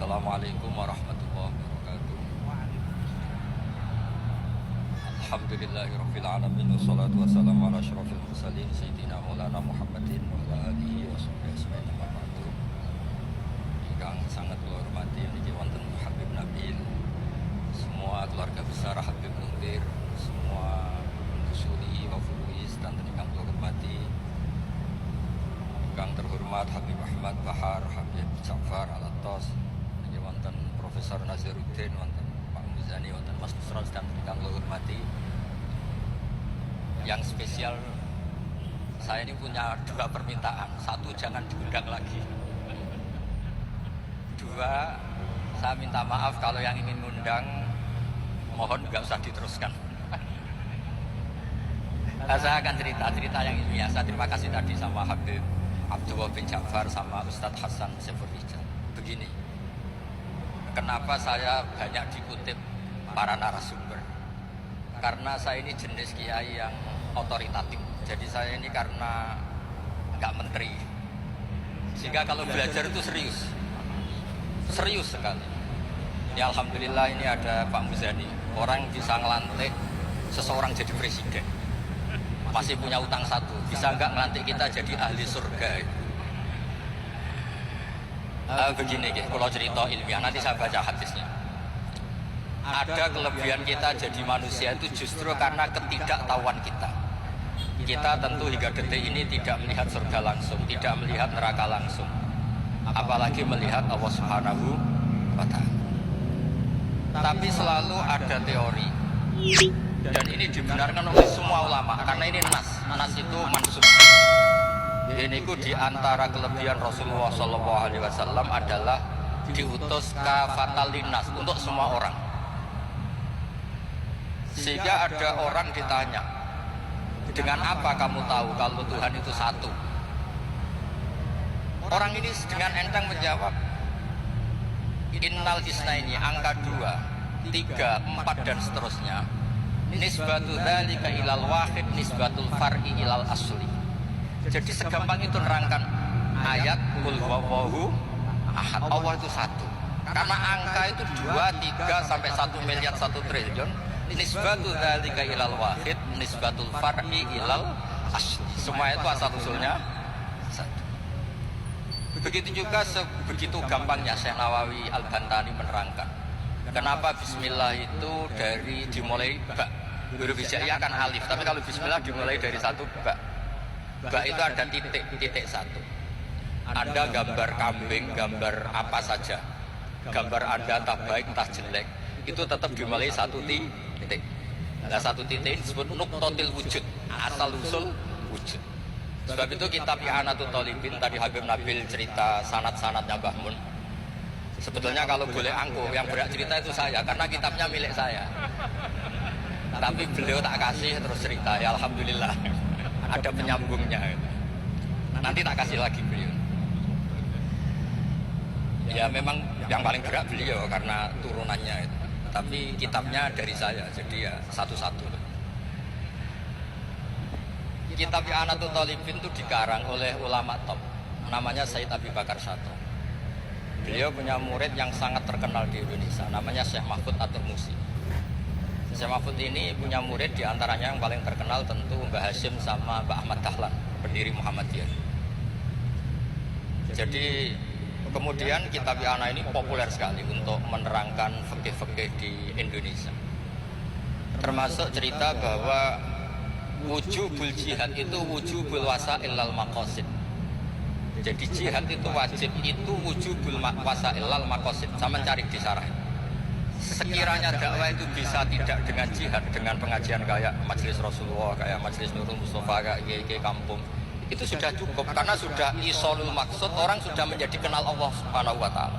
Assalamualaikum warahmatullahi wabarakatuh. Alhamdulillahirabbil alamin wassalatu wassalamu ala asyrofil mursalin sayyidina Maulana Muhammadin wa ala alihi washabbihi ajmain. Ingkang sangat kula hormati niki wonten Habib Nabil, semua keluarga besar Habib Muntir, semua usuli wa furuis dan ingkang kula hormati ingkang terhormat Habib Ahmad Bahar, Habib Ja'far Al-Attas, wonten Profesor Naziruddin, wonten Pak Muzani, wonten Mas Nusron dan ingkang kula hormati. Yang spesial, saya ini punya dua permintaan. Satu, jangan diundang lagi. Dua, saya minta maaf kalau yang ingin ngundang, mohon nggak usah diteruskan. Nah, saya akan cerita yang ilmiah. Saya terima kasih tadi sama Habib Abdullah bin Ja'far sama Ustadz Hasan Saiful Rijal. Begini, kenapa saya banyak dikutip para narasumber? Karena saya ini jenis kiai yang otoritatif. Jadi saya ini karena nggak menteri, sehingga kalau belajar itu serius sekali. Ya alhamdulillah ini ada Pak Muzani, orang bisa ngelantik seseorang jadi presiden. Masih punya utang satu, bisa nggak ngelantik kita jadi ahli surga? Begini, kalau cerita ilmiah, nanti saya baca hadisnya. Ada kelebihan kita jadi manusia itu justru karena ketidaktahuan kita. Kita tentu hingga detik ini tidak melihat surga langsung, tidak melihat neraka langsung, apalagi melihat Allah Subhanahu wa Ta'ala. Tapi selalu ada teori, dan ini dibenarkan oleh semua ulama, karena ini nas itu mansub. Ini di antara kelebihan Rasulullah SAW adalah diutus kafatal linnas, untuk semua orang. Sehingga ada orang ditanya, dengan apa kamu tahu kalau Tuhan itu satu? Orang ini dengan enteng menjawab, innal isnaini, angka 2, 3, 4 dan seterusnya. Nisbatu dzalika ilal wahid, nisbatul far'i ilal asli. Jadi segampang itu nerangkan ayat qul huwallahu ahad, Allah itu satu. Karena angka itu 2, 3 sampai 1 miliar 1 triliun. Nisbatu dzalika ilal wahid, nisbatul far'i ilal asli. Semua itu asal usulnya satu. Begitu juga begitu gampangnya Syekh Nawawi Al-Bantani menerangkan kenapa bismillah itu dimulai ba. Huruf hijaiyah kan alif, tapi kalau bismillah dimulai dari satu ba. Ba itu ada titik satu. Anda gambar kambing, gambar apa saja, gambar Anda entah baik entah jelek, itu tetap dimulai satu titik. Nah, satu titik disebut nuqtatil wujud, asal usul wujud. Sebab itu kitab I'anatul Thalibin, tadi Habib Nabil cerita sanad-sanadnya Mbah Mun. Sebetulnya kalau boleh angkuh, yang berak cerita itu saya, karena kitabnya milik saya. Tapi beliau tak kasih terus cerita, ya alhamdulillah. Ada penyambungnya. Nanti tak kasih lagi beliau. Ya memang yang paling berat beliau karena turunannya itu. Tapi kitabnya dari saya, jadi ya satu-satu. Kitab I'anatul Thalibin itu dikarang oleh ulama top, namanya Sayyid Abi Bakar Sato. Beliau punya murid yang sangat terkenal di Indonesia, namanya Syekh Mahfud At-Turmusi. Syekh Mahfud ini punya murid, diantaranya yang paling terkenal tentu Mbah Hashim sama Mbah Ahmad Dahlan, pendiri Muhammadiyah. Jadi kemudian kitab I'anah ini populer sekali untuk menerangkan fikih-fikih di Indonesia. Termasuk cerita bahwa wujubul jihad itu wujubul wasail lal maqasid. Jadi jihad itu wajib, itu wujubul wasail lal maqasid. Sama cari di syarah. Sekiranya dakwah itu bisa tidak dengan jihad, dengan pengajian kayak Majelis Rasulullah, kayak Majelis Nurul Mustafa, kayak GG Kampung, itu sudah cukup karena sudah isolul maksud, orang sudah menjadi kenal Allah Subhanahu wa Ta'ala.